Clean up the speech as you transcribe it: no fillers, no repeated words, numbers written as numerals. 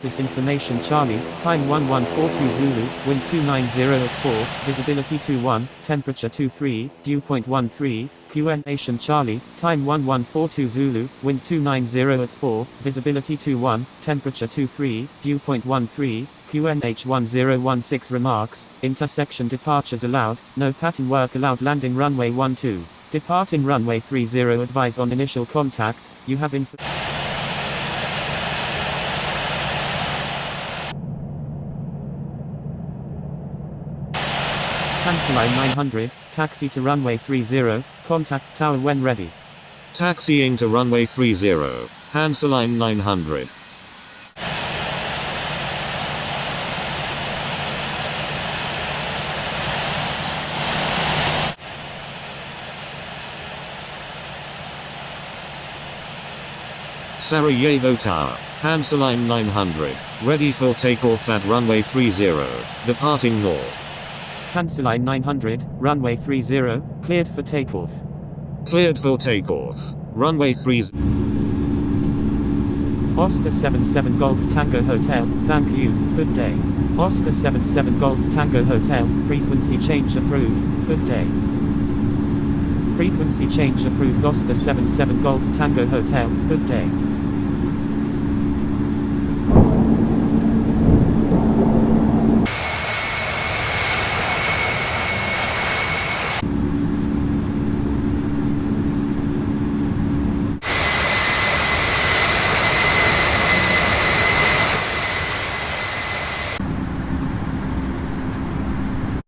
This information Charlie, time 1142 Zulu, wind 290 at 4, visibility 21, temperature 23, dew point 13, QNation Charlie, time 1142 Zulu, wind 290 at 4, visibility 21, temperature 23, dew point 13, QNH 1016 remarks, intersection departures allowed, no pattern work allowed landing runway 12. Departing runway 30 advise on initial contact, you have Cancel line 900, taxi to runway 30, contact tower when ready. Taxiing to runway 30, cancel line 900. Sarajevo Tower, cancel line 900, ready for takeoff at runway 30, departing north. Cancel line 900, runway 30, cleared for takeoff. Cleared for takeoff, runway 30. Oscar 77 Golf Tango Hotel, thank you, good day. Oscar 77 Golf Tango Hotel, frequency change approved, good day. Frequency change approved Oscar 77 Golf Tango Hotel, good day.